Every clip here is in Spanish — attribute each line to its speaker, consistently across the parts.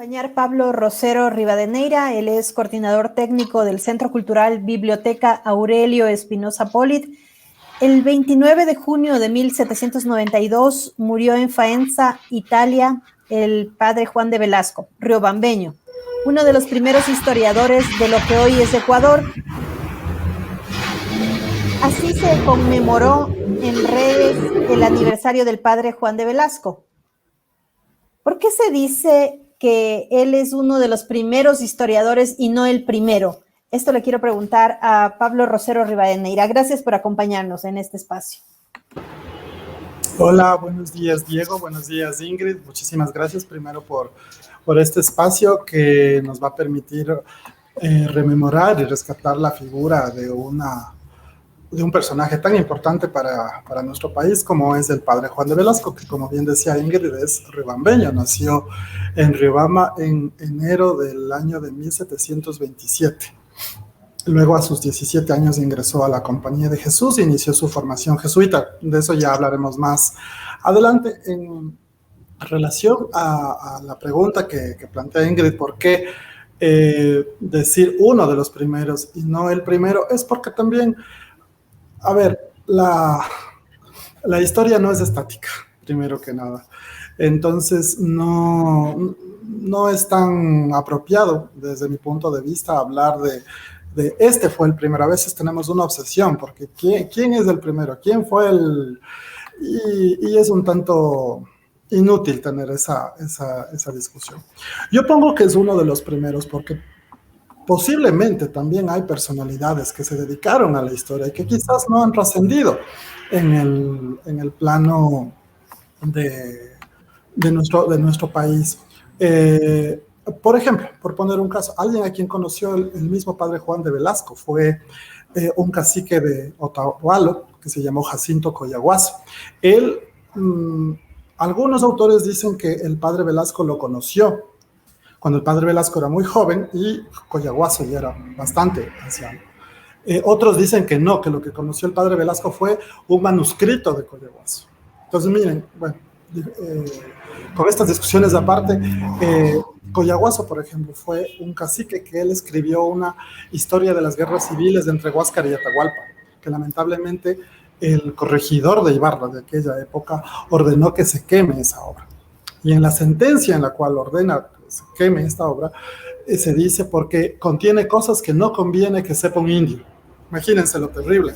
Speaker 1: Acompañar Pablo Rosero Rivadeneira, él es coordinador técnico del Centro Cultural Biblioteca Aurelio Espinosa Polit. El 29 de junio de 1792 murió en Faenza, Italia, el padre Juan de Velasco, riobambeño, uno de los primeros historiadores de lo que hoy es Ecuador. Así se conmemoró en redes el aniversario del padre Juan de Velasco. ¿Por qué se dice que él es uno de los primeros historiadores y no el primero? Esto le quiero preguntar a Pablo Rosero Rivadeneira. Gracias por acompañarnos en este espacio.
Speaker 2: Hola, buenos días Diego, buenos días Ingrid. Muchísimas gracias primero por este espacio que nos va a permitir rememorar y rescatar la figura de un personaje tan importante para nuestro país como es el padre Juan de Velasco, que como bien decía Ingrid es riobambeño, nació en Riobamba en enero del año de 1727. Luego a sus 17 años ingresó a la Compañía de Jesús e inició su formación jesuita. De eso ya hablaremos más adelante. En relación a la pregunta que plantea Ingrid, ¿por qué decir uno de los primeros y no el primero? Es porque también, a ver, la historia no es estática, primero que nada. Entonces, no es tan apropiado, desde mi punto de vista, hablar de este fue el primero. A veces tenemos una obsesión, porque ¿quién es el primero? ¿Quién fue el...? Y es un tanto inútil tener esa discusión. Yo pongo que es uno de los primeros, porque posiblemente también hay personalidades que se dedicaron a la historia y que quizás no han trascendido en el plano de nuestro país. Por ejemplo, por poner un caso, alguien a quien conoció el mismo padre Juan de Velasco fue un cacique de Otahualo que se llamó Jacinto Coyahuaso. Algunos autores dicen que el padre Velasco lo conoció cuando el padre Velasco era muy joven y Coyahuaso ya era bastante anciano. Otros dicen que no, que lo que conoció el padre Velasco fue un manuscrito de Coyahuaso. Entonces, miren, bueno, con estas discusiones aparte, Coyahuaso, por ejemplo, fue un cacique que él escribió una historia de las guerras civiles entre Huáscar y Atahualpa, que lamentablemente el corregidor de Ibarra de aquella época ordenó que se queme esa obra. Y en la sentencia en la cual ordena que se queme esta obra, se dice porque contiene cosas que no conviene que sepa un indio. Imagínense lo terrible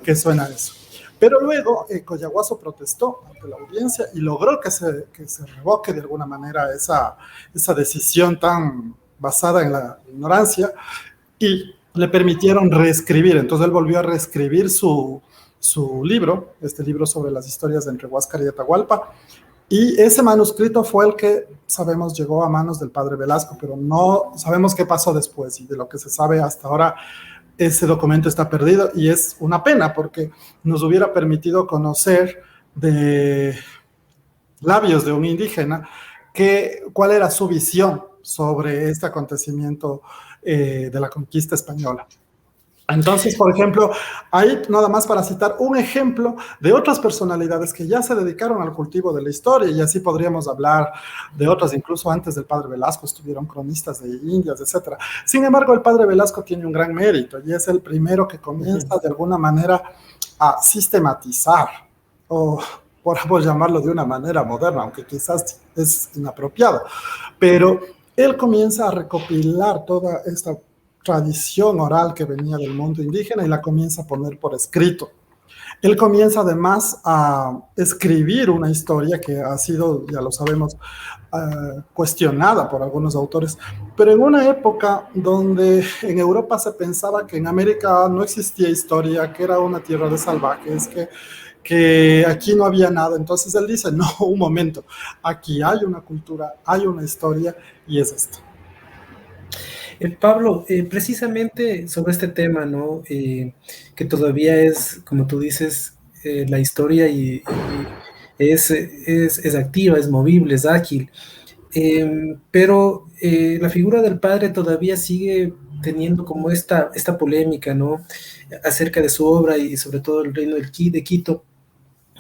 Speaker 2: que suena eso. Pero luego Coyahuaso protestó ante la audiencia y logró que se revoque de alguna manera esa decisión tan basada en la ignorancia y le permitieron reescribir. Entonces él volvió a reescribir su libro, este libro sobre las historias entre Huáscar y Atahualpa, y ese manuscrito fue el que sabemos llegó a manos del padre Velasco, pero no sabemos qué pasó después, y de lo que se sabe hasta ahora ese documento está perdido, y es una pena porque nos hubiera permitido conocer de labios de un indígena cuál era su visión sobre este acontecimiento de la conquista española. Entonces, por ejemplo, ahí nada más para citar un ejemplo de otras personalidades que ya se dedicaron al cultivo de la historia, y así podríamos hablar de otras, incluso antes del padre Velasco estuvieron cronistas de Indias, etc. Sin embargo, el padre Velasco tiene un gran mérito y es el primero que comienza de alguna manera a sistematizar, o podemos llamarlo de una manera moderna, aunque quizás es inapropiado, pero él comienza a recopilar toda esta tradición oral que venía del mundo indígena y la comienza a poner por escrito. Él comienza además a escribir una historia que ha sido, ya lo sabemos, cuestionada por algunos autores, pero en una época donde en Europa se pensaba que en América no existía historia, que era una tierra de salvajes, que aquí no había nada. Entonces él dice, no, un momento, aquí hay una cultura, hay una historia y es esto.
Speaker 3: Pablo, precisamente sobre este tema, ¿no? Que todavía es, como tú dices, la historia y es activa, es movible, es ágil, pero la figura del padre todavía sigue teniendo como esta polémica, ¿no? Acerca de su obra y sobre todo el reino de Quito,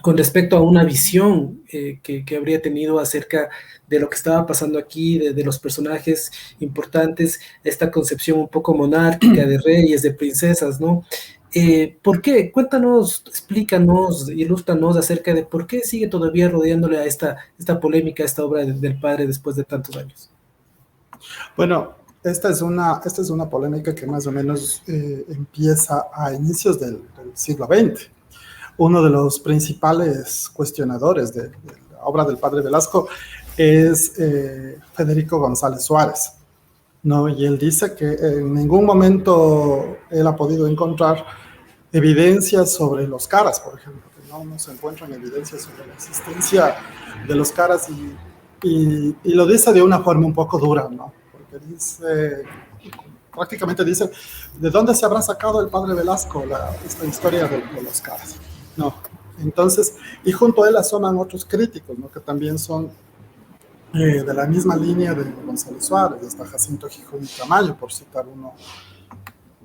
Speaker 3: con respecto a una visión que habría tenido acerca de lo que estaba pasando aquí, de los personajes importantes, esta concepción un poco monárquica de reyes, de princesas, ¿no? ¿Por qué? Cuéntanos, explícanos, ilústranos acerca de por qué sigue todavía rodeándole a esta polémica, a esta obra del padre después de tantos años.
Speaker 2: Bueno, esta es una polémica que más o menos empieza a inicios del siglo XX. Uno de los principales cuestionadores de la obra del padre Velasco es Federico González Suárez, ¿no? Y él dice que en ningún momento él ha podido encontrar evidencias sobre los caras, por ejemplo, que no se encuentran evidencias sobre la existencia de los caras y lo dice de una forma un poco dura, ¿no? Porque prácticamente dice, ¿de dónde se habrá sacado el padre Velasco esta historia de los caras? No. Entonces, y junto a él asoman otros críticos, ¿no? Que también son de la misma línea de González Suárez, hasta Jacinto Gijón y Tamayo, por citar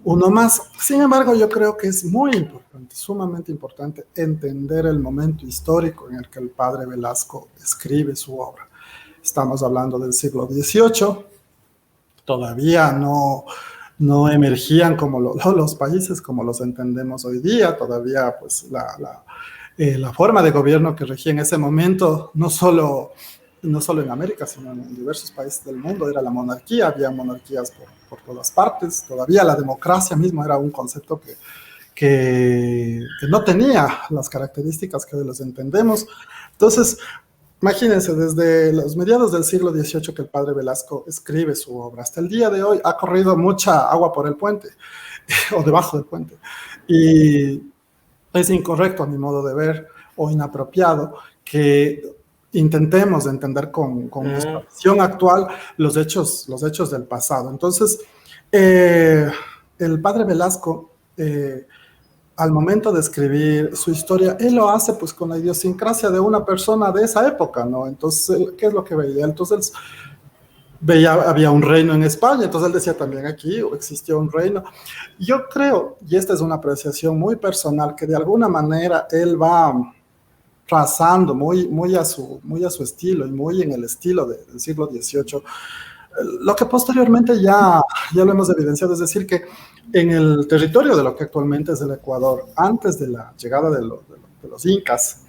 Speaker 2: uno más. Sin embargo, yo creo que es muy importante, sumamente importante, entender el momento histórico en el que el padre Velasco escribe su obra. Estamos hablando del siglo XVIII, todavía no emergían como los países como los entendemos hoy día, todavía pues la forma de gobierno que regía en ese momento, no solo en América, sino en diversos países del mundo, era la monarquía, había monarquías por todas partes, todavía la democracia misma era un concepto que no tenía las características que hoy los entendemos. Entonces, imagínense, desde los mediados del siglo XVIII que el padre Velasco escribe su obra, hasta el día de hoy ha corrido mucha agua por el puente, o debajo del puente, y es incorrecto a mi modo de ver, o inapropiado, que intentemos entender con nuestra visión actual los hechos del pasado. Entonces, el padre Velasco, al momento de escribir su historia, él lo hace pues con la idiosincrasia de una persona de esa época, ¿no? Entonces, ¿qué es lo que veía? Entonces, había un reino en España, entonces él decía también aquí existió un reino. Yo creo, y esta es una apreciación muy personal, que de alguna manera él va trazando muy a su estilo y muy en el estilo del siglo XVIII, lo que posteriormente ya lo hemos evidenciado, es decir, que en el territorio de lo que actualmente es el Ecuador, antes de la llegada de los incas,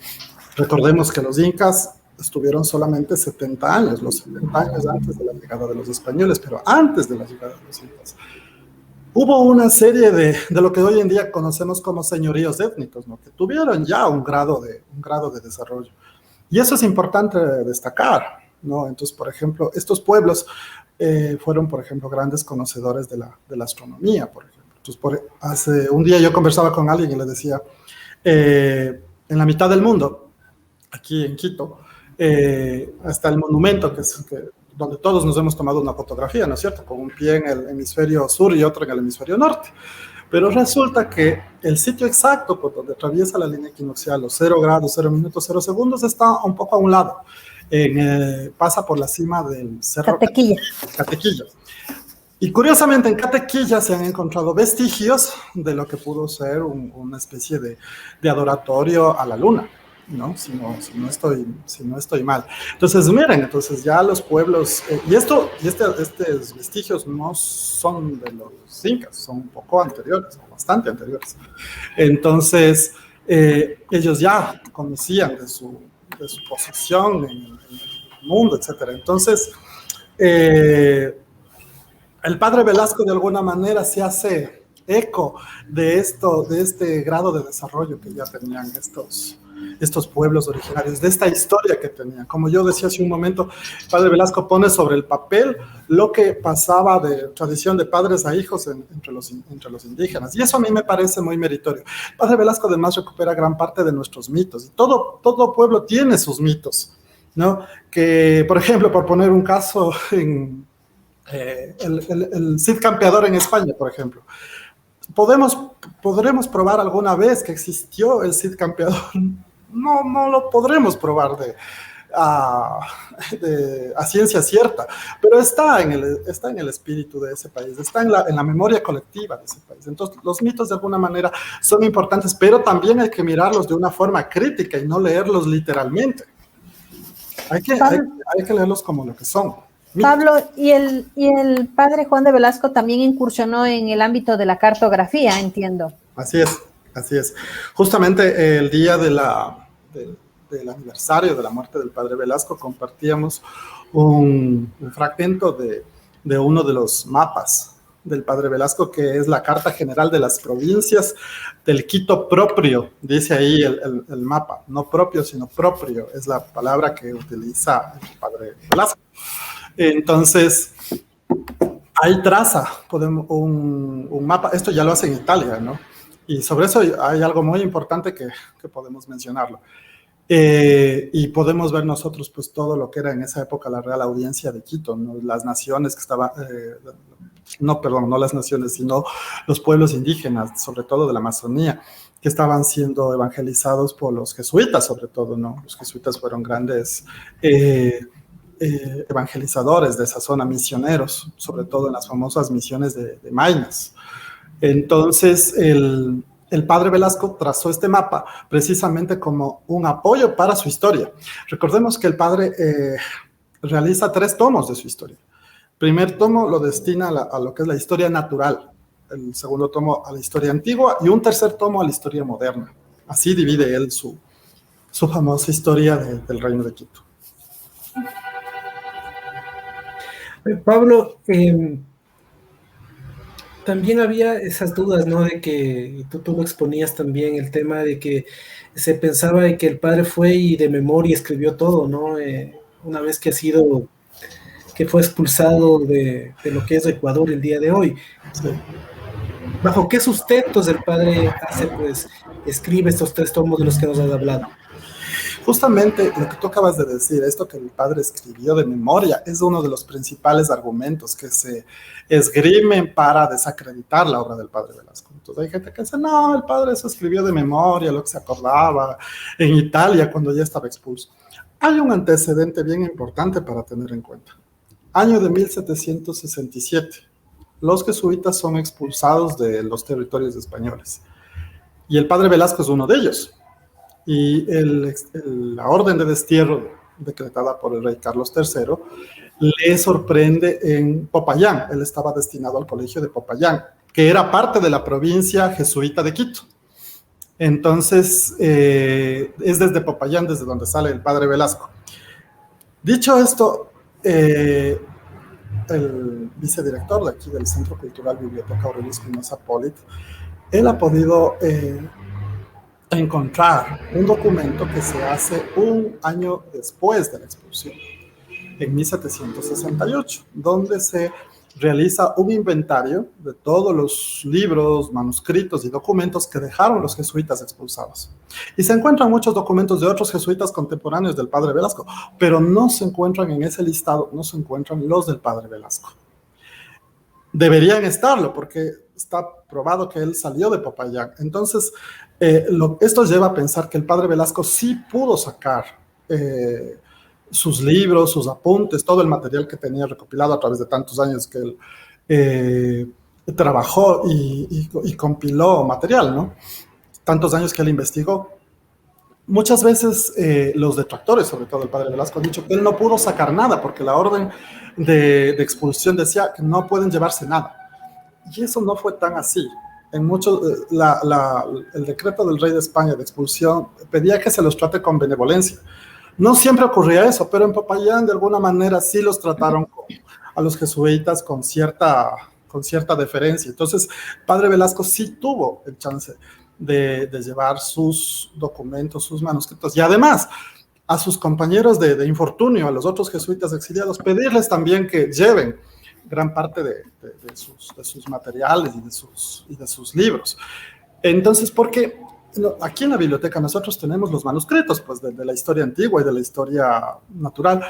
Speaker 2: recordemos que los incas estuvieron solamente 70 años, los 70 años antes de la llegada de los españoles, pero antes de la llegada de los incas, hubo una serie de lo que hoy en día conocemos como señoríos étnicos, ¿no? Que tuvieron ya un grado de desarrollo. Y eso es importante destacar, ¿no? Entonces, por ejemplo, estos pueblos fueron, por ejemplo, grandes conocedores de la astronomía, por ejemplo. Entonces, hace un día yo conversaba con alguien y le decía, en la mitad del mundo, aquí en Quito, hasta el monumento donde todos nos hemos tomado una fotografía, ¿no es cierto? Con un pie en el hemisferio sur y otro en el hemisferio norte. Pero resulta que el sitio exacto por donde atraviesa la línea equinoccial, los 0 grados, 0 minutos, 0 segundos, está un poco a un lado. Pasa por la cima del cerro Catequilla. Y curiosamente en Catequilla se han encontrado vestigios de lo que pudo ser una especie de adoratorio a la luna, ¿no? Si no estoy mal. Entonces, miren, ya los pueblos, estos vestigios no son de los incas, son un poco anteriores, bastante anteriores. Entonces, ellos ya conocían de su posición en el mundo, etcétera. Entonces, el padre Velasco de alguna manera se hace eco de este grado de desarrollo que ya tenían estos pueblos originarios, de esta historia que tenían. Como yo decía hace un momento, el padre Velasco pone sobre el papel lo que pasaba de tradición de padres a hijos entre los indígenas, y eso a mí me parece muy meritorio. El padre Velasco además recupera gran parte de nuestros mitos, y todo pueblo tiene sus mitos, ¿no? Que, por ejemplo, por poner un caso, el Cid Campeador en España, por ejemplo, ¿podremos probar alguna vez que existió el Cid Campeador? No lo podremos probar a ciencia cierta, pero está en el espíritu de ese país, está en la memoria colectiva de ese país. Entonces, los mitos de alguna manera son importantes, pero también hay que mirarlos de una forma crítica y no leerlos literalmente. Hay que leerlos como lo que son.
Speaker 1: Pablo, y el padre Juan de Velasco también incursionó en el ámbito de la cartografía, entiendo.
Speaker 2: Así es. Justamente el día del aniversario de la muerte del padre Velasco compartíamos un fragmento de uno de los mapas del padre Velasco, que es la Carta General de las Provincias del Quito propio, dice ahí el mapa, no propio, sino propio, es la palabra que utiliza el padre Velasco. Entonces, ahí traza un mapa, esto ya lo hace en Italia, ¿no? Y sobre eso hay algo muy importante que podemos mencionarlo. Y podemos ver nosotros pues todo lo que era en esa época la Real Audiencia de Quito, ¿no? Las naciones que estaban, no las naciones, sino los pueblos indígenas, sobre todo de la Amazonía, que estaban siendo evangelizados por los jesuitas, sobre todo, ¿no? Los jesuitas fueron grandes evangelizadores de esa zona, misioneros, sobre todo en las famosas misiones de Maynas. Entonces, el padre Velasco trazó este mapa precisamente como un apoyo para su historia. Recordemos que el padre realiza 3 tomos de su historia. El primer tomo lo destina a lo que es la historia natural, el segundo tomo a la historia antigua y un tercer tomo a la historia moderna. Así divide él su famosa historia del Reino de Quito.
Speaker 3: Pablo, también había esas dudas, ¿no? De que tú lo exponías también, el tema de que se pensaba de que el padre fue y de memoria escribió todo, ¿no? Una vez que fue expulsado de lo que es Ecuador el día de hoy.
Speaker 2: Sí.
Speaker 3: ¿Bajo qué sustentos el padre escribe estos 3 tomos de los que nos has hablado?
Speaker 2: Justamente lo que tú acabas de decir, esto que el padre escribió de memoria, es uno de los principales argumentos que se esgrimen para desacreditar la obra del padre Velasco. Entonces hay gente que dice, no, el padre eso escribió de memoria, lo que se acordaba en Italia cuando ya estaba expulso. Hay un antecedente bien importante para tener en cuenta. Año de 1767. Los jesuitas son expulsados de los territorios españoles. Y el padre Velasco es uno de ellos. Y la orden de destierro decretada por el rey Carlos III le sorprende en Popayán. Él estaba destinado al colegio de Popayán, que era parte de la provincia jesuita de Quito. Entonces, es desde Popayán desde donde sale el padre Velasco. Dicho esto, el vicedirector de aquí del Centro Cultural Biblioteca Aurelio Espinosa Polit, él ha podido encontrar un documento que se hace un año después de la expulsión, en 1768, donde se realiza un inventario de todos los libros, manuscritos y documentos que dejaron los jesuitas expulsados. Y se encuentran muchos documentos de otros jesuitas contemporáneos del padre Velasco, pero no se encuentran en ese listado, no se encuentran los del padre Velasco. Deberían estarlo, porque está probado que él salió de Popayán. Entonces, esto lleva a pensar que el padre Velasco sí pudo sacar sus libros, sus apuntes, todo el material que tenía recopilado a través de tantos años que él trabajó y compiló material, ¿no? Tantos años que él investigó. Muchas veces los detractores, sobre todo el padre Velasco, han dicho que él no pudo sacar nada porque la orden de expulsión decía que no pueden llevarse nada. Y eso no fue tan así. En muchos, el decreto del rey de España de expulsión pedía que se los trate con benevolencia. No siempre ocurría eso, pero en Popayán de alguna manera sí los trataron a los jesuitas con cierta deferencia. Entonces, padre Velasco sí tuvo el chance de llevar sus documentos, sus manuscritos, y además a sus compañeros de infortunio, a los otros jesuitas exiliados, pedirles también que lleven gran parte de sus materiales y de sus libros. Entonces, porque aquí en la biblioteca nosotros tenemos los manuscritos pues, de la historia antigua y de la historia natural,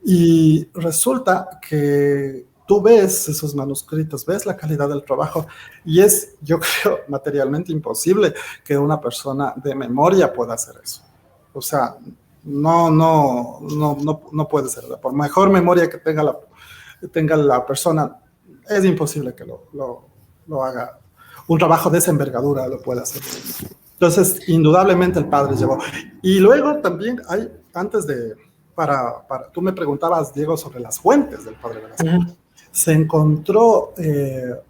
Speaker 2: y resulta que tú ves esos manuscritos, ves la calidad del trabajo, y es, yo creo, materialmente imposible que una persona de memoria pueda hacer eso. O sea, No puede ser. Por mejor memoria que tenga la persona, es imposible que lo haga. Un trabajo de esa envergadura lo puede hacer. Entonces, indudablemente el padre llevó. Y luego también hay, tú me preguntabas, Diego, sobre las fuentes del padre Velasco. Uh-huh. Se encontró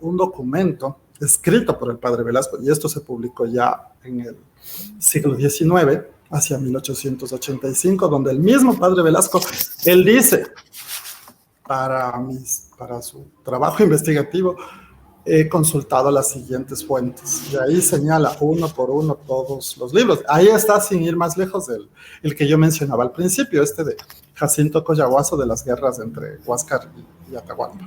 Speaker 2: un documento escrito por el padre Velasco, y esto se publicó ya en el siglo XIX, hacia 1885, donde el mismo padre Velasco, él dice, para su trabajo investigativo, he consultado las siguientes fuentes, y ahí señala uno por uno todos los libros. Ahí está, sin ir más lejos, el que yo mencionaba al principio, de Jacinto Collahuaso, de las guerras entre Huáscar y Atahualpa.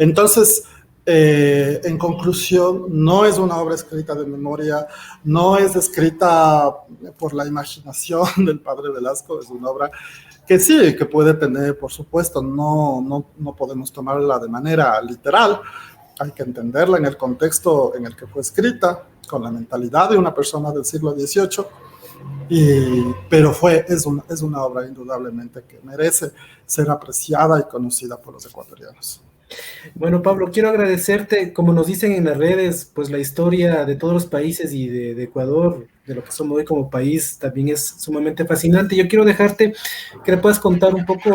Speaker 2: Entonces, en conclusión, no es una obra escrita de memoria, no es escrita por la imaginación del padre Velasco, es una obra que sí, que puede tener, por supuesto, no podemos tomarla de manera literal, hay que entenderla en el contexto en el que fue escrita, con la mentalidad de una persona del siglo XVIII, pero es una obra indudablemente que merece ser apreciada y conocida por los ecuatorianos.
Speaker 3: Bueno, Pablo, quiero agradecerte, como nos dicen en las redes, pues la historia de todos los países y de Ecuador, de lo que somos hoy como país, también es sumamente fascinante. Yo quiero dejarte que le puedas contar un poco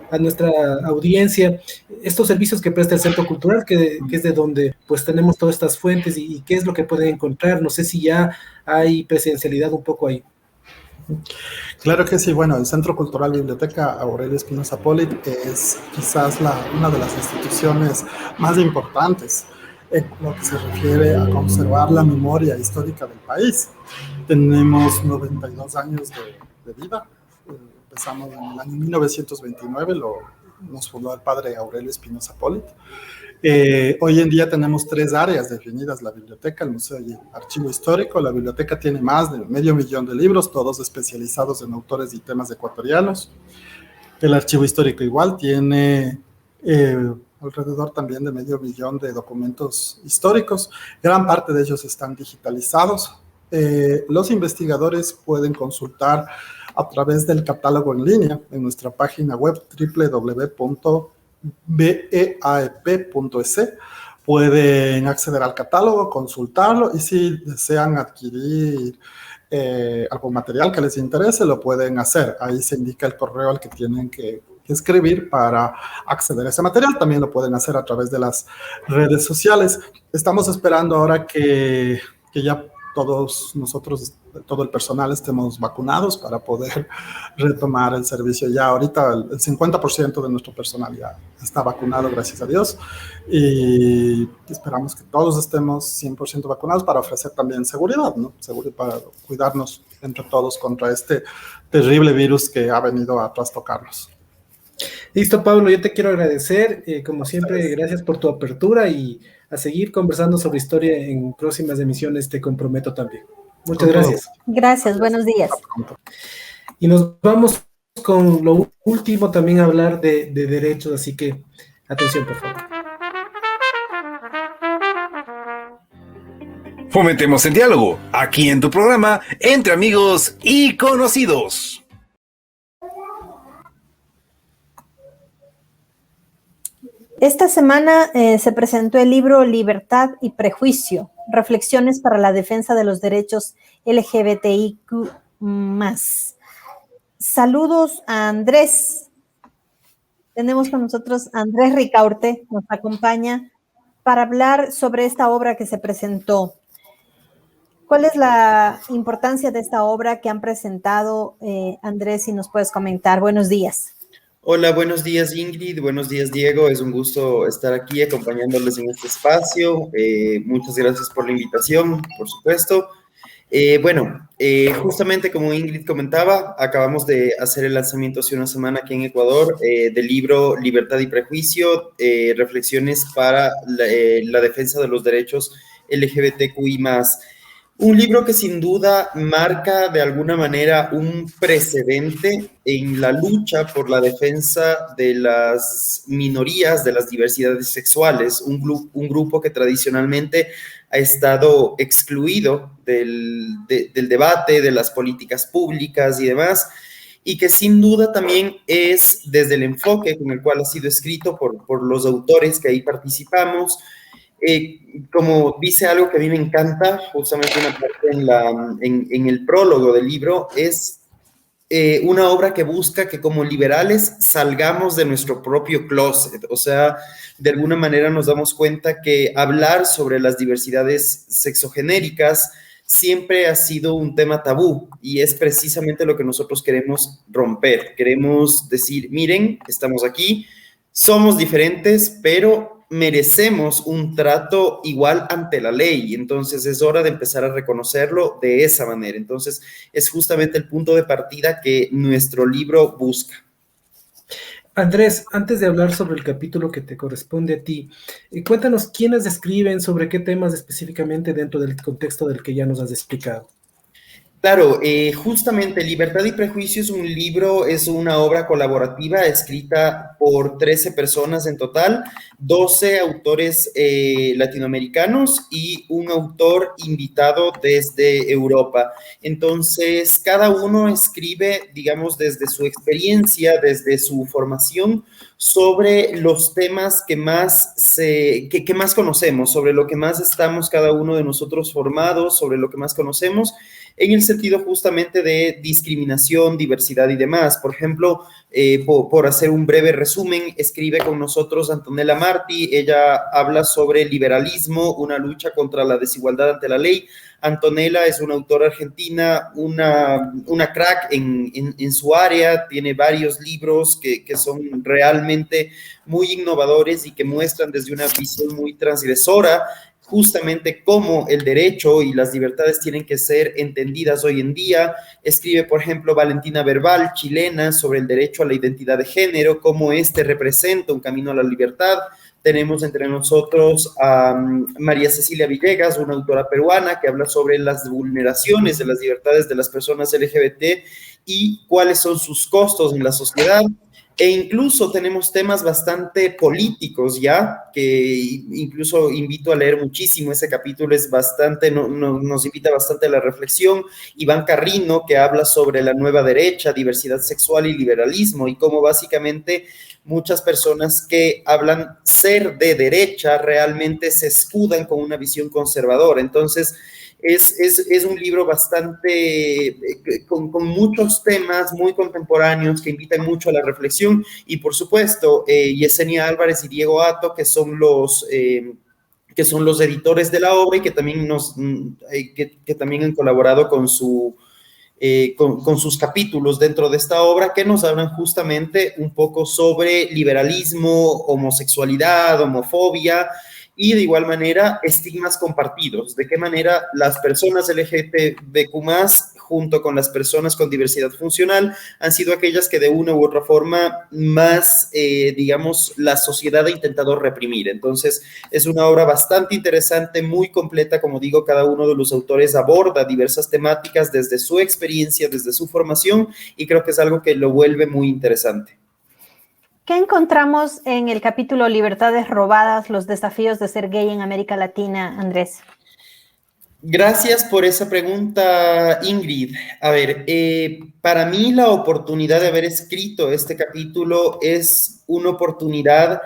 Speaker 3: a nuestra audiencia estos servicios que presta el Centro Cultural, que es de donde pues tenemos todas estas fuentes y qué es lo que pueden encontrar. No sé si ya hay presencialidad un poco ahí.
Speaker 2: Claro que sí. Bueno, el Centro Cultural Biblioteca Aurelio Espinosa Polit es quizás una de las instituciones más importantes en lo que se refiere a conservar la memoria histórica del país. Tenemos 92 años de vida. Empezamos en el año 1929, nos fundó el padre Aurelio Espinosa Polit. Hoy en día tenemos 3 áreas definidas: la biblioteca, el museo y el archivo histórico. La biblioteca tiene más de 500,000 de libros, todos especializados en autores y temas ecuatorianos. El archivo histórico igual tiene alrededor también de 500,000 de documentos históricos. Gran parte de ellos están digitalizados. Los investigadores pueden consultar a través del catálogo en línea en nuestra página web www.beaep.es. Pueden acceder al catálogo, consultarlo, y si desean adquirir algún material que les interese, lo pueden hacer. Ahí se indica el correo al que tienen que escribir para acceder a ese material. También lo pueden hacer a través de las redes sociales. Estamos esperando ahora que ya todos nosotros, todo el personal, estemos vacunados para poder retomar el servicio. Ya ahorita el 50% de nuestro personal ya está vacunado, gracias a Dios, y esperamos que todos estemos 100% vacunados para ofrecer también seguridad, ¿no? Para cuidarnos entre todos contra este terrible virus que ha venido a trastocarnos.
Speaker 3: Listo, Pablo, yo te quiero agradecer, como siempre, gracias por tu apertura, y a seguir conversando sobre historia en próximas emisiones, te comprometo también. Muchas gracias.
Speaker 1: Gracias, buenos días.
Speaker 3: Y nos vamos con lo último, también a hablar de derechos, así que atención, por favor.
Speaker 4: Fomentemos el diálogo, aquí en tu programa, Entre Amigos y Conocidos.
Speaker 1: Esta semana se presentó el libro Libertad y Prejuicio, Reflexiones para la Defensa de los Derechos LGBTIQ+. Saludos a Andrés. Tenemos con nosotros a Andrés Ricaurte, nos acompaña para hablar sobre esta obra que se presentó. ¿Cuál es la importancia de esta obra que han presentado, Andrés, si nos puedes comentar? Buenos días.
Speaker 5: Hola, buenos días Ingrid, buenos días Diego, es un gusto estar aquí acompañándoles en este espacio. Muchas gracias por la invitación, por supuesto. Justamente como Ingrid comentaba, acabamos de hacer el lanzamiento hace una semana aquí en Ecuador del libro Libertad y Prejuicio, reflexiones para la defensa de los derechos LGBTQI+. Un libro que sin duda marca de alguna manera un precedente en la lucha por la defensa de las minorías, de las diversidades sexuales, un grupo que tradicionalmente ha estado excluido del debate, de las políticas públicas y demás, y que sin duda también es desde el enfoque con el cual ha sido escrito por los autores que ahí participamos. Como dice algo que a mí me encanta, justamente una parte en el prólogo del libro, es una obra que busca que como liberales salgamos de nuestro propio closet, o sea, de alguna manera nos damos cuenta que hablar sobre las diversidades sexogenéricas siempre ha sido un tema tabú y es precisamente lo que nosotros queremos romper. Queremos decir, miren, estamos aquí, somos diferentes, pero merecemos un trato igual ante la ley. Entonces es hora de empezar a reconocerlo de esa manera. Entonces es justamente el punto de partida que nuestro libro busca.
Speaker 3: Andrés, antes de hablar sobre el capítulo que te corresponde a ti, cuéntanos quiénes escriben, sobre qué temas específicamente dentro del contexto del que ya nos has explicado.
Speaker 5: Claro, justamente Libertad y Prejuicio es un libro, es una obra colaborativa escrita por 13 personas en total, 12 autores latinoamericanos y un autor invitado desde Europa. Entonces, cada uno escribe, digamos, desde su experiencia, desde su formación, sobre los temas que más conocemos, sobre lo que más estamos cada uno de nosotros formados, sobre lo que más conocemos, en el sentido justamente de discriminación, diversidad y demás. Por ejemplo, por hacer un breve resumen, escribe con nosotros Antonella Marti. Ella habla sobre liberalismo, una lucha contra la desigualdad ante la ley. Antonella es una autora argentina, una crack en su área, tiene varios libros que son realmente muy innovadores y que muestran desde una visión muy transgresora justamente cómo el derecho y las libertades tienen que ser entendidas hoy en día. Escribe, por ejemplo, Valentina Verbal, chilena, sobre el derecho a la identidad de género, cómo este representa un camino a la libertad. Tenemos entre nosotros a María Cecilia Villegas, una autora peruana que habla sobre las vulneraciones de las libertades de las personas LGBT y cuáles son sus costos en la sociedad. E incluso tenemos temas bastante políticos ya, que incluso invito a leer muchísimo. Ese capítulo es bastante, nos invita bastante a la reflexión. Iván Carrino, que habla sobre la nueva derecha, diversidad sexual y liberalismo, y cómo básicamente muchas personas que hablan ser de derecha realmente se escudan con una visión conservadora. Entonces, es un libro bastante, con muchos temas muy contemporáneos que invitan mucho a la reflexión y por supuesto Yesenia Álvarez y Diego Atto, que son los editores de la obra y que también, que también han colaborado con sus capítulos dentro de esta obra, que nos hablan justamente un poco sobre liberalismo, homosexualidad, homofobia, y de igual manera estigmas compartidos, de qué manera las personas LGTBQ+, junto con las personas con diversidad funcional, han sido aquellas que de una u otra forma más, digamos, la sociedad ha intentado reprimir. Entonces, es una obra bastante interesante, muy completa, como digo, cada uno de los autores aborda diversas temáticas desde su experiencia, desde su formación, y creo que es algo que lo vuelve muy interesante.
Speaker 1: ¿Qué encontramos en el capítulo Libertades robadas, los desafíos de ser gay en América Latina, Andrés?
Speaker 5: Gracias por esa pregunta, Ingrid. A ver, para mí la oportunidad de haber escrito este capítulo es una oportunidad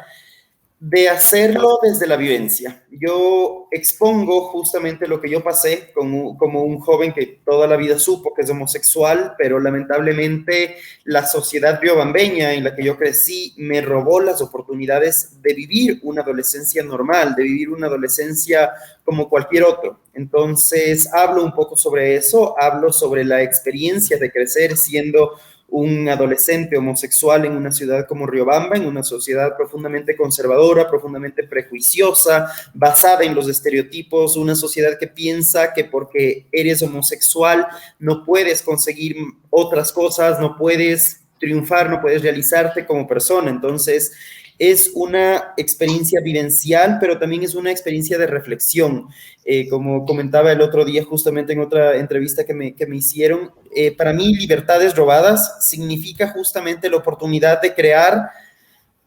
Speaker 5: de hacerlo desde la vivencia. Yo expongo justamente lo que yo pasé como un joven que toda la vida supo que es homosexual, pero lamentablemente la sociedad riobambeña en la que yo crecí me robó las oportunidades de vivir una adolescencia normal, de vivir una adolescencia como cualquier otro. Entonces, hablo un poco sobre eso, hablo sobre la experiencia de crecer siendo un adolescente homosexual en una ciudad como Riobamba, en una sociedad profundamente conservadora, profundamente prejuiciosa, basada en los estereotipos, una sociedad que piensa que porque eres homosexual no puedes conseguir otras cosas, no puedes triunfar, no puedes realizarte como persona. Entonces, es una experiencia vivencial, pero también es una experiencia de reflexión. Como comentaba el otro día justamente en otra entrevista que me hicieron, para mí Libertades Robadas significa justamente la oportunidad de crear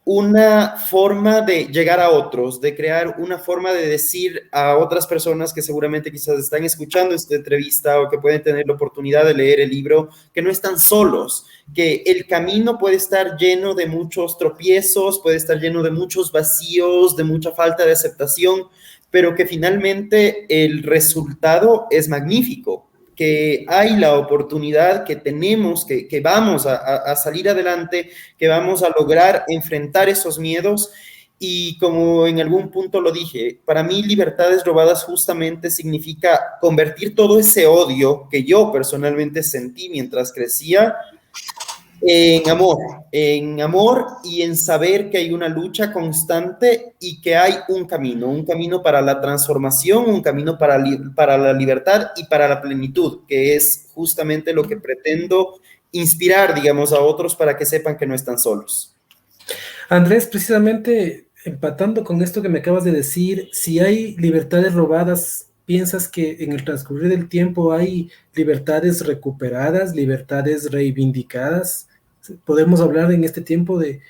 Speaker 5: una forma de llegar a otros, de crear una forma de decir a otras personas que seguramente quizás están escuchando esta entrevista o que pueden tener la oportunidad de leer el libro, que no están solos, que el camino puede estar lleno de muchos tropiezos, puede estar lleno de muchos vacíos, de mucha falta de aceptación, pero que finalmente el resultado es magnífico, que hay la oportunidad, que tenemos, que vamos a salir adelante, que vamos a lograr enfrentar esos miedos. Y como en algún punto lo dije, para mí Libertades Robadas justamente significa convertir todo ese odio que yo personalmente sentí mientras crecía en amor y en saber que hay una lucha constante y que hay un camino para la transformación, un camino para la libertad y para la plenitud, que es justamente lo que pretendo inspirar, digamos, a otros para que sepan que no están solos.
Speaker 3: Andrés, precisamente empatando con esto que me acabas de decir, si hay libertades robadas, ¿piensas que en el transcurrir del tiempo hay libertades recuperadas, libertades reivindicadas? ¿Podemos hablar en este tiempo de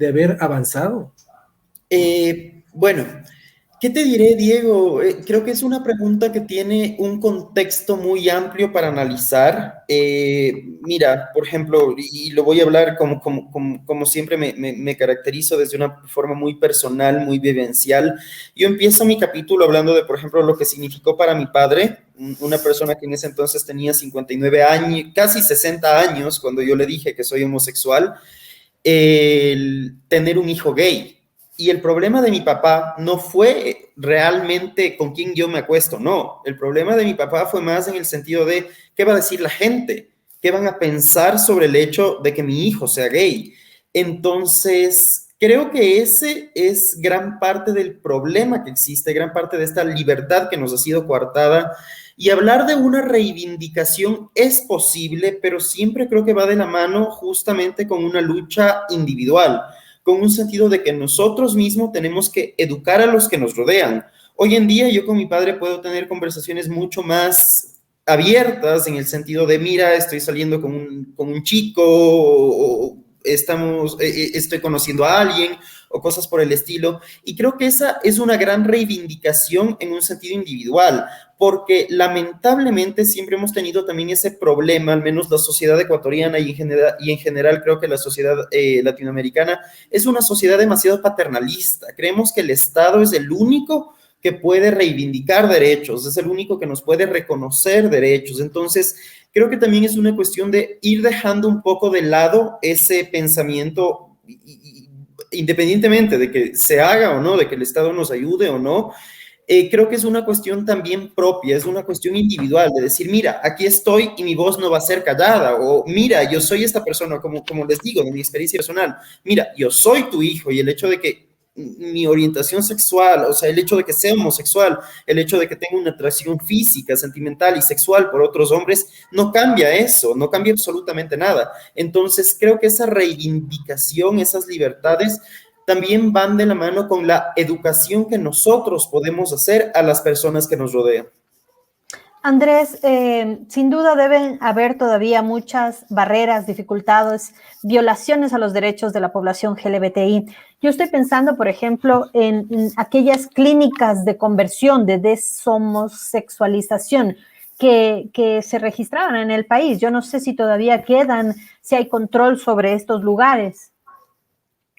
Speaker 3: haber avanzado?
Speaker 5: Bueno, ¿qué te diré, Diego? Creo que es una pregunta que tiene un contexto muy amplio para analizar. Mira, por ejemplo, y lo voy a hablar como siempre me caracterizo desde una forma muy personal, muy vivencial. Yo empiezo mi capítulo hablando de, por ejemplo, lo que significó para mi padre, una persona que en ese entonces tenía 59 años, casi 60 años, cuando yo le dije que soy homosexual, el tener un hijo gay. Y el problema de mi papá no fue realmente con quién yo me acuesto, no. El problema de mi papá fue más en el sentido de qué va a decir la gente, qué van a pensar sobre el hecho de que mi hijo sea gay. Entonces, creo que ese es gran parte del problema que existe, gran parte de esta libertad que nos ha sido coartada. Y hablar de una reivindicación es posible, pero siempre creo que va de la mano justamente con una lucha individual, con un sentido de que nosotros mismos tenemos que educar a los que nos rodean. Hoy en día yo con mi padre puedo tener conversaciones mucho más abiertas en el sentido de, mira, estoy saliendo con un chico, o estoy conociendo a alguien, o cosas por el estilo. Y creo que esa es una gran reivindicación en un sentido individual, porque lamentablemente siempre hemos tenido también ese problema, al menos la sociedad ecuatoriana y en general creo que la sociedad latinoamericana es una sociedad demasiado paternalista. Creemos que el Estado es el único que puede reivindicar derechos, es el único que nos puede reconocer derechos. Entonces, creo que también es una cuestión de ir dejando un poco de lado ese pensamiento, independientemente de que se haga o no, de que el Estado nos ayude o no. Creo que es una cuestión también propia, es una cuestión individual, de decir, mira, aquí estoy y mi voz no va a ser callada, o mira, yo soy esta persona, como les digo, de mi experiencia personal, mira, yo soy tu hijo, y el hecho de que mi orientación sexual, o sea, el hecho de que sea homosexual, el hecho de que tenga una atracción física, sentimental y sexual por otros hombres, no cambia eso, no cambia absolutamente nada. Entonces, creo que esa reivindicación, esas libertades, también van de la mano con la educación que nosotros podemos hacer a las personas que nos rodean.
Speaker 1: Andrés, sin duda deben haber todavía muchas barreras, dificultades, violaciones a los derechos de la población LGBTI. Yo estoy pensando, por ejemplo, en aquellas clínicas de conversión, de deshomosexualización que se registraban en el país. Yo no sé si todavía quedan, si hay control sobre estos lugares.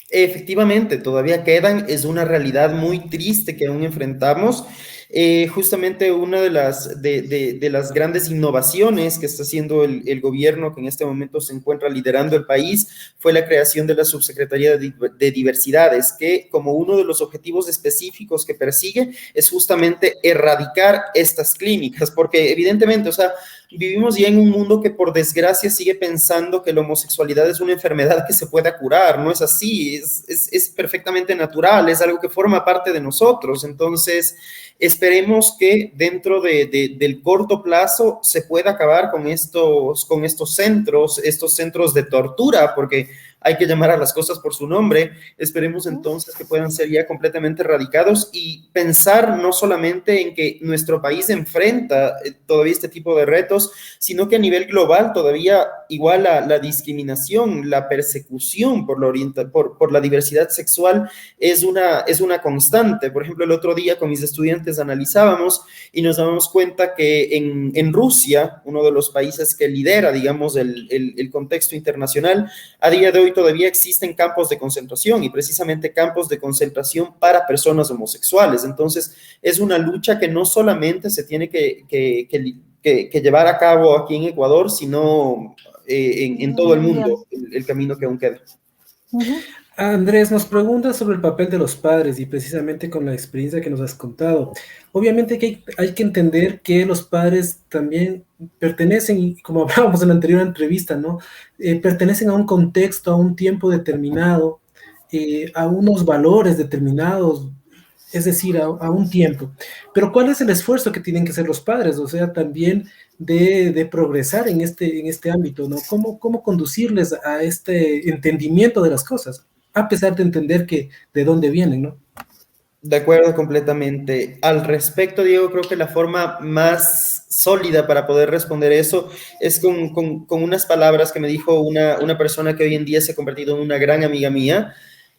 Speaker 5: Efectivamente, todavía quedan, es una realidad muy triste que aún enfrentamos. Justamente una de las grandes innovaciones que está haciendo el gobierno, que en este momento se encuentra liderando el país, fue la creación de la Subsecretaría de Diversidades, que como uno de los objetivos específicos que persigue es justamente erradicar estas clínicas, porque evidentemente, o sea, vivimos ya en un mundo que por desgracia sigue pensando que la homosexualidad es una enfermedad que se pueda curar. No es así, es perfectamente natural, es algo que forma parte de nosotros. Entonces, esperemos que dentro del corto plazo se pueda acabar con estos centros de tortura, porque hay que llamar a las cosas por su nombre. Esperemos entonces que puedan ser ya completamente erradicados y pensar no solamente en que nuestro país enfrenta todavía este tipo de retos, sino que a nivel global todavía igual la discriminación, la persecución por la diversidad sexual es una constante. Por ejemplo, el otro día con mis estudiantes analizábamos y nos dábamos cuenta que en Rusia, uno de los países que lidera, digamos, el contexto internacional, a día de hoy todavía existen campos de concentración y precisamente campos de concentración para personas homosexuales. Entonces, es una lucha que no solamente se tiene que llevar a cabo aquí en Ecuador, sino en todo el mundo, el camino que aún queda.
Speaker 3: Andrés nos pregunta sobre el papel de los padres y precisamente con la experiencia que nos has contado. Obviamente que hay que entender que los padres también pertenecen, y como hablábamos en la anterior entrevista, ¿no? Pertenecen a un contexto, a un tiempo determinado, a unos valores determinados, es decir, a un tiempo. Pero ¿cuál es el esfuerzo que tienen que hacer los padres? O sea, también de progresar en este ámbito, ¿no? ¿Cómo conducirles a este entendimiento de las cosas? A pesar de entender de dónde vienen, ¿no?
Speaker 5: De acuerdo completamente. Al respecto, Diego, creo que la forma más sólida para poder responder eso es con unas palabras que me dijo una persona que hoy en día se ha convertido en una gran amiga mía.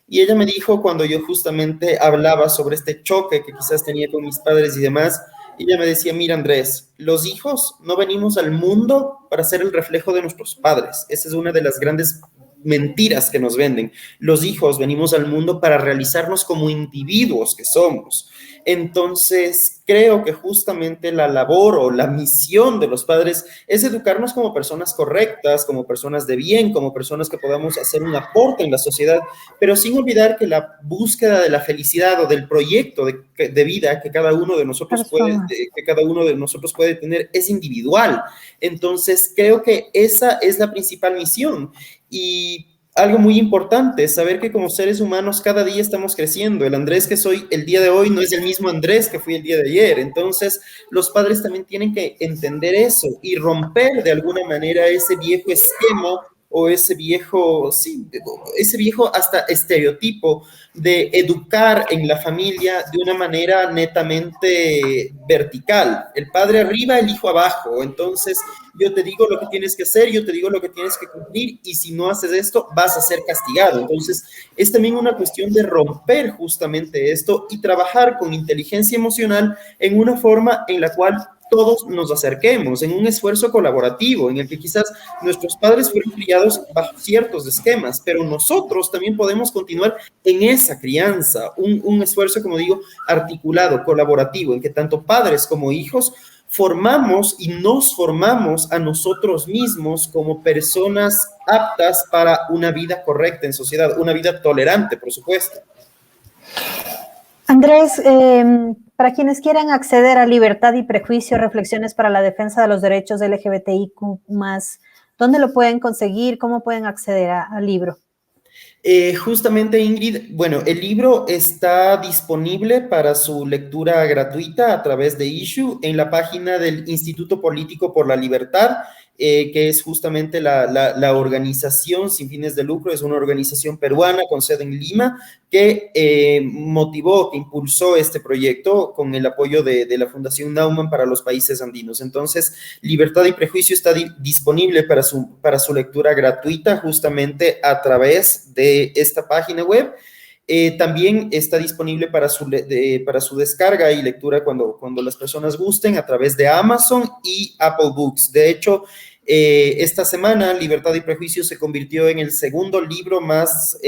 Speaker 5: Y ella me dijo, cuando yo justamente hablaba sobre este choque que quizás tenía con mis padres y demás, ella me decía, mira Andrés, los hijos no venimos al mundo para ser el reflejo de nuestros padres. Esa es una de las grandes mentiras que nos venden. Los hijos venimos al mundo para realizarnos como individuos que somos. Entonces, creo que justamente la labor o la misión de los padres es educarnos como personas correctas, como personas de bien, como personas que podamos hacer un aporte en la sociedad, pero sin olvidar que la búsqueda de la felicidad o del proyecto de vida que cada uno de nosotros puede tener es individual. Entonces, creo que esa es la principal misión. Y algo muy importante es saber que como seres humanos cada día estamos creciendo. El Andrés que soy el día de hoy no es el mismo Andrés que fui el día de ayer. Entonces, los padres también tienen que entender eso y romper de alguna manera ese viejo esquema o ese viejo hasta estereotipo de educar en la familia de una manera netamente vertical. El padre arriba, el hijo abajo. Entonces, yo te digo lo que tienes que hacer, yo te digo lo que tienes que cumplir, y si no haces esto, vas a ser castigado. Entonces, es también una cuestión de romper justamente esto y trabajar con inteligencia emocional en una forma en la cual todos nos acerquemos, en un esfuerzo colaborativo, en el que quizás nuestros padres fueron criados bajo ciertos esquemas, pero nosotros también podemos continuar en esa crianza, un esfuerzo, como digo, articulado, colaborativo, en que tanto padres como hijos formamos y nos formamos a nosotros mismos como personas aptas para una vida correcta en sociedad, una vida tolerante, por supuesto.
Speaker 1: Andrés, para quienes quieran acceder a Libertad y Prejuicio, Reflexiones para la Defensa de los Derechos LGBTIQ+, ¿dónde lo pueden conseguir? ¿Cómo pueden acceder al libro?
Speaker 5: Justamente, Ingrid, bueno, el libro está disponible para su lectura gratuita a través de Issue en la página del Instituto Político por la Libertad, que es justamente la organización sin fines de lucro, es una organización peruana con sede en Lima, que motivó, que impulsó este proyecto con el apoyo de la Fundación Naumann para los países andinos. Entonces, Libertad y Prejuicio está disponible para su lectura gratuita justamente a través de esta página web. También está disponible para su descarga y lectura cuando las personas gusten a través de Amazon y Apple Books. De hecho, esta semana Libertad y Prejuicio se convirtió en el segundo libro más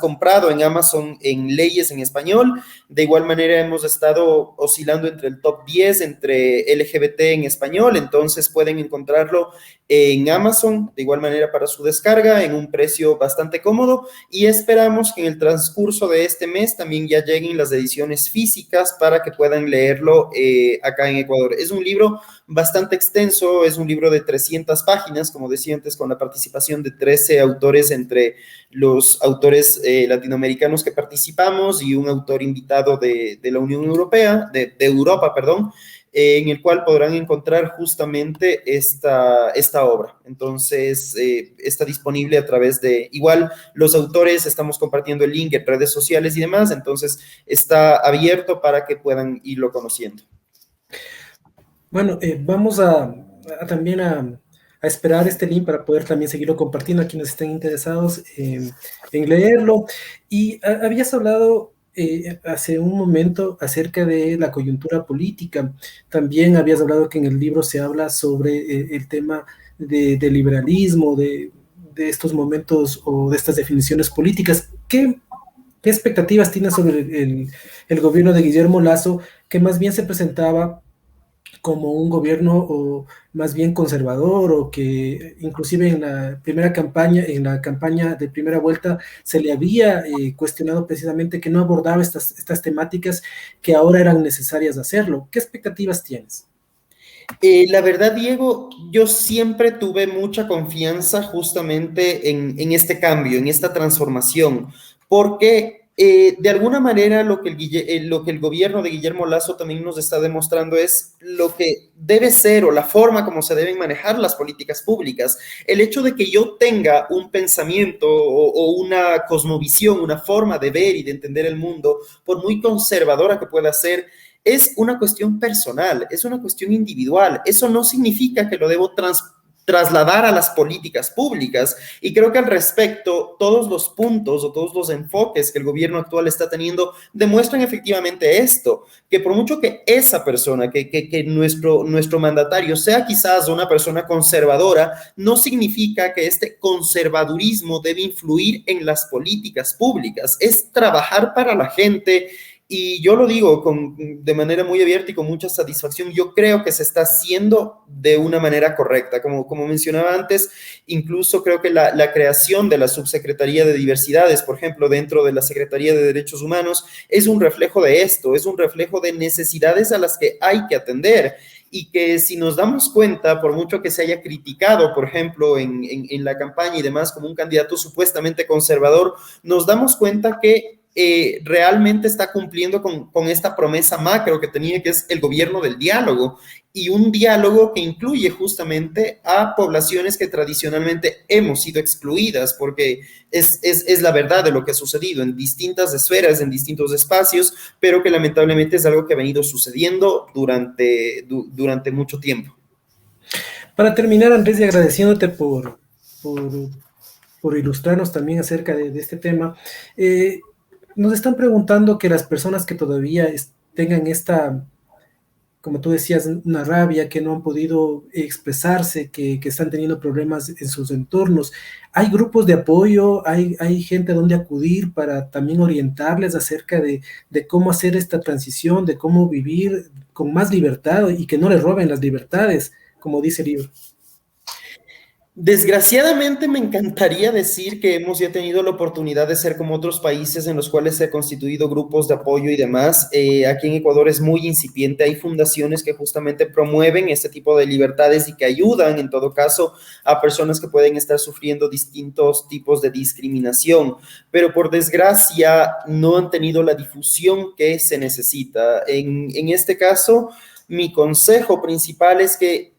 Speaker 5: comprado en Amazon en leyes en español. De igual manera hemos estado oscilando entre el top 10 entre LGBT en español, entonces pueden encontrarlo en Amazon, de igual manera para su descarga, en un precio bastante cómodo, y esperamos que en el transcurso de este mes también ya lleguen las ediciones físicas para que puedan leerlo acá en Ecuador. Es un libro bastante extenso, es un libro de 300 páginas, como decía antes, con la participación de 13 autores entre los autores latinoamericanos que participamos y un autor invitado de la Unión Europea, de Europa, perdón. en el cual podrán encontrar justamente esta obra. Entonces, está disponible a través de, igual los autores, estamos compartiendo el link en redes sociales y demás, entonces está abierto para que puedan irlo conociendo.
Speaker 3: Bueno, vamos también a esperar este link para poder también seguirlo compartiendo a quienes estén interesados en leerlo. Y habías hablado hace un momento acerca de la coyuntura política. También habías hablado que en el libro se habla sobre el tema de liberalismo, de estos momentos o de estas definiciones políticas. ¿Qué expectativas tienes sobre el gobierno de Guillermo Lasso, que más bien se presentaba como un gobierno o más bien conservador, o que inclusive en la campaña de primera vuelta se le había cuestionado precisamente que no abordaba estas temáticas que ahora eran necesarias hacerlo? ¿Qué expectativas tienes?
Speaker 5: La verdad, Diego, yo siempre tuve mucha confianza justamente en este cambio, en esta transformación, porque de alguna manera lo que el gobierno de Guillermo Lasso también nos está demostrando es lo que debe ser o la forma como se deben manejar las políticas públicas. El hecho de que yo tenga un pensamiento o una cosmovisión, una forma de ver y de entender el mundo, por muy conservadora que pueda ser, es una cuestión personal, es una cuestión individual. Eso no significa que lo debo trasladar a las políticas públicas. Y creo que al respecto, todos los puntos o todos los enfoques que el gobierno actual está teniendo demuestran efectivamente esto, que por mucho que esa persona, que nuestro mandatario sea quizás una persona conservadora, no significa que este conservadurismo debe influir en las políticas públicas. Es trabajar para la gente. Y yo lo digo de manera muy abierta y con mucha satisfacción. Yo creo que se está haciendo de una manera correcta. Como mencionaba antes, incluso creo que la creación de la Subsecretaría de Diversidades, por ejemplo, dentro de la Secretaría de Derechos Humanos, es un reflejo de esto, es un reflejo de necesidades a las que hay que atender. Y que si nos damos cuenta, por mucho que se haya criticado, por ejemplo, en la campaña y demás, como un candidato supuestamente conservador, nos damos cuenta que realmente está cumpliendo con esta promesa macro que tenía, que es el gobierno del diálogo, y un diálogo que incluye justamente a poblaciones que tradicionalmente hemos sido excluidas, porque es la verdad de lo que ha sucedido en distintas esferas, en distintos espacios, pero que lamentablemente es algo que ha venido sucediendo durante mucho tiempo.
Speaker 3: Para terminar, Andrés, y agradeciéndote por ilustrarnos también acerca de este tema, nos están preguntando que las personas que todavía tengan esta, como tú decías, una rabia, que no han podido expresarse, que están teniendo problemas en sus entornos, ¿hay grupos de apoyo? ¿Hay gente a donde acudir para también orientarles acerca de cómo hacer esta transición, de cómo vivir con más libertad y que no les roben las libertades, como dice el libro?
Speaker 5: Desgraciadamente me encantaría decir que hemos ya tenido la oportunidad de ser como otros países en los cuales se han constituido grupos de apoyo y demás. Aquí en Ecuador es muy incipiente, hay fundaciones que justamente promueven este tipo de libertades y que ayudan en todo caso a personas que pueden estar sufriendo distintos tipos de discriminación, pero por desgracia no han tenido la difusión que se necesita. En este caso, mi consejo principal es que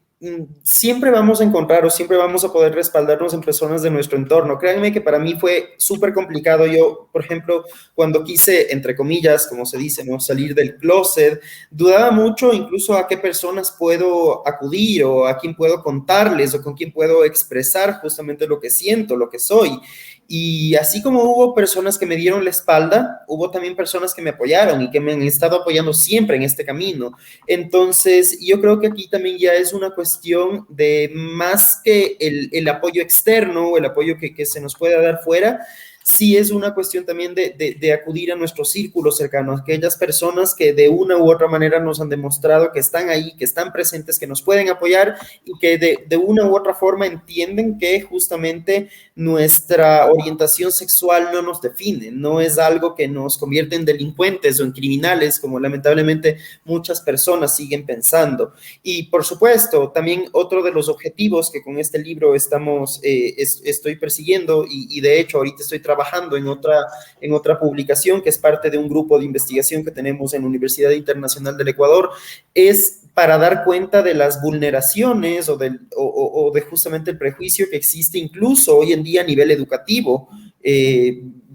Speaker 5: siempre vamos a encontrar o siempre vamos a poder respaldarnos en personas de nuestro entorno. Créanme que para mí fue súper complicado. Yo, por ejemplo, cuando quise, entre comillas, como se dice, ¿no?, salir del closet, dudaba mucho incluso a qué personas puedo acudir o a quién puedo contarles o con quién puedo expresar justamente lo que siento, lo que soy. Y así como hubo personas que me dieron la espalda, hubo también personas que me apoyaron y que me han estado apoyando siempre en este camino. Entonces, yo creo que aquí también ya es una cuestión de más que el apoyo externo o el apoyo que se nos pueda dar fuera, sí es una cuestión también de acudir a nuestro círculo cercano, a aquellas personas que de una u otra manera nos han demostrado que están ahí, que están presentes, que nos pueden apoyar y que de una u otra forma entienden que justamente nuestra orientación sexual no nos define, no es algo que nos convierte en delincuentes o en criminales, como lamentablemente muchas personas siguen pensando. Y por supuesto, también otro de los objetivos que con este libro estoy persiguiendo y de hecho ahorita estoy trabajando trabajando en otra publicación que es parte de un grupo de investigación que tenemos en la Universidad Internacional del Ecuador, es para dar cuenta de las vulneraciones o de justamente el prejuicio que existe incluso hoy en día a nivel educativo,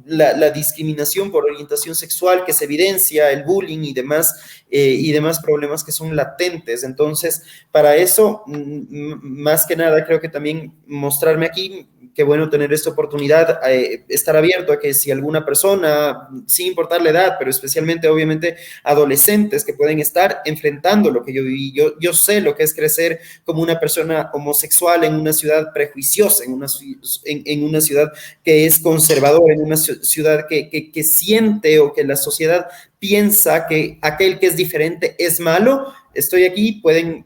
Speaker 5: la discriminación por orientación sexual que se evidencia, el bullying y demás problemas que son latentes. Entonces, para eso, más que nada, creo que también mostrarme aquí, qué bueno tener esta oportunidad, estar abierto a que si alguna persona, sin importar la edad, pero especialmente, obviamente, adolescentes que pueden estar enfrentando lo que yo viví. Yo sé lo que es crecer como una persona homosexual en una ciudad prejuiciosa, en una ciudad que es conservadora, en una ciudad que siente o que la sociedad piensa que aquel que es diferente es malo. Estoy aquí, pueden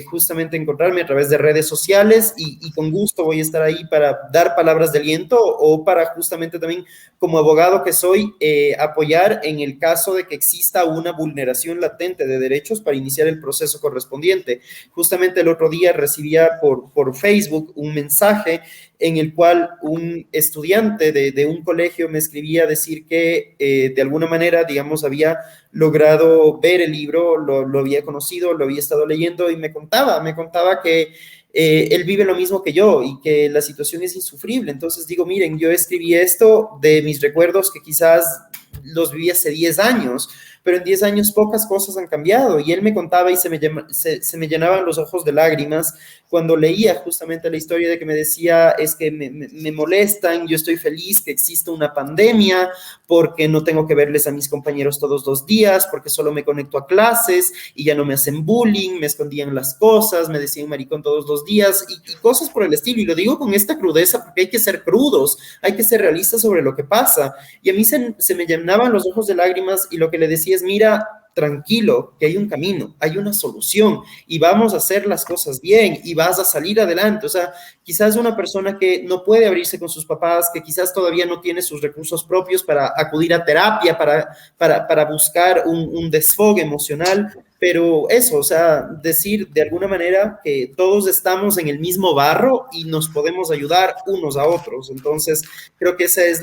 Speaker 5: justamente encontrarme a través de redes sociales y con gusto voy a estar ahí para dar palabras de aliento o para justamente también, como abogado que soy, apoyar en el caso de que exista una vulneración latente de derechos para iniciar el proceso correspondiente. Justamente el otro día recibía por Facebook un mensaje en el cual un estudiante de un colegio me escribía a decir que de alguna manera, digamos, había logrado ver el libro, lo había conocido, lo había estado leyendo y me contaba que él vive lo mismo que yo y que la situación es insufrible. Entonces digo, miren, yo escribí esto de mis recuerdos que quizás los viví hace 10 años, pero en 10 años pocas cosas han cambiado. Y él me contaba y se me llenaban los ojos de lágrimas cuando leía justamente la historia de que me decía, es que me molestan, yo estoy feliz que exista una pandemia, porque no tengo que verles a mis compañeros todos los días, porque solo me conecto a clases y ya no me hacen bullying, me escondían las cosas, me decían maricón todos los días y cosas por el estilo. Y lo digo con esta crudeza porque hay que ser crudos, hay que ser realistas sobre lo que pasa. Y a mí se me llenaban los ojos de lágrimas y lo que le decía es, mira, tranquilo, que hay un camino, hay una solución y vamos a hacer las cosas bien y vas a salir adelante. O sea, quizás una persona que no puede abrirse con sus papás, que quizás todavía no tiene sus recursos propios para acudir a terapia, para buscar un desfogue emocional, pero eso, o sea, decir de alguna manera que todos estamos en el mismo barro y nos podemos ayudar unos a otros. Entonces, creo que esa es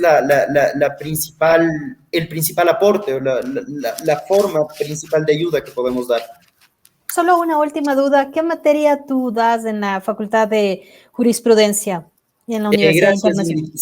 Speaker 5: el principal aporte o la forma principal de ayuda que podemos dar.
Speaker 1: Solo una última duda. ¿Qué materia tú das en la Facultad de Jurisprudencia y en la Universidad Internacional?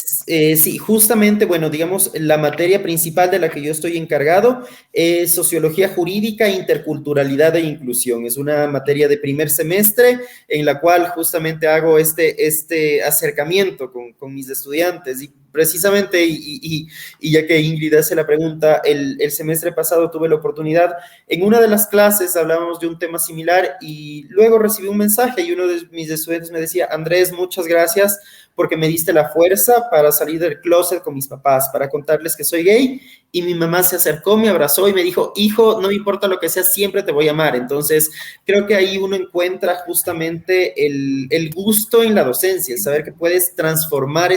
Speaker 5: Sí, justamente, bueno, digamos, la materia principal de la que yo estoy encargado es Sociología Jurídica, Interculturalidad e Inclusión. Es una materia de primer semestre en la cual justamente hago este acercamiento con mis estudiantes y precisamente, y ya que Ingrid hace la pregunta, el semestre pasado tuve la oportunidad, en una de las clases hablábamos de un tema similar y luego recibí un mensaje y uno de mis estudiantes me decía, Andrés, muchas gracias porque me diste la fuerza para salir del closet con mis papás, para contarles que soy gay, y mi mamá se acercó, me abrazó y me dijo, hijo, no me importa lo que sea, siempre te voy a amar. Entonces, creo que ahí uno encuentra justamente el gusto en la docencia, saber que puedes transformar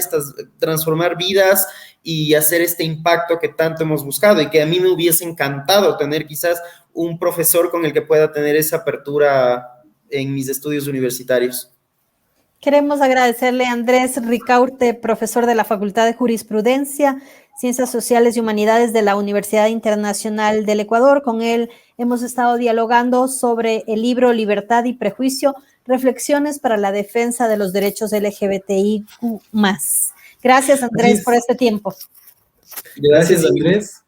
Speaker 5: vidas y hacer este impacto que tanto hemos buscado y que a mí me hubiese encantado tener quizás un profesor con el que pueda tener esa apertura en mis estudios universitarios.
Speaker 1: Queremos agradecerle a Andrés Ricaurte, profesor de la Facultad de Jurisprudencia, Ciencias Sociales y Humanidades de la Universidad Internacional del Ecuador. Con él hemos estado dialogando sobre el libro Libertad y Prejuicio, Reflexiones para la Defensa de los Derechos LGBTIQ+. Gracias, Andrés, por este tiempo.
Speaker 3: Gracias, Andrés.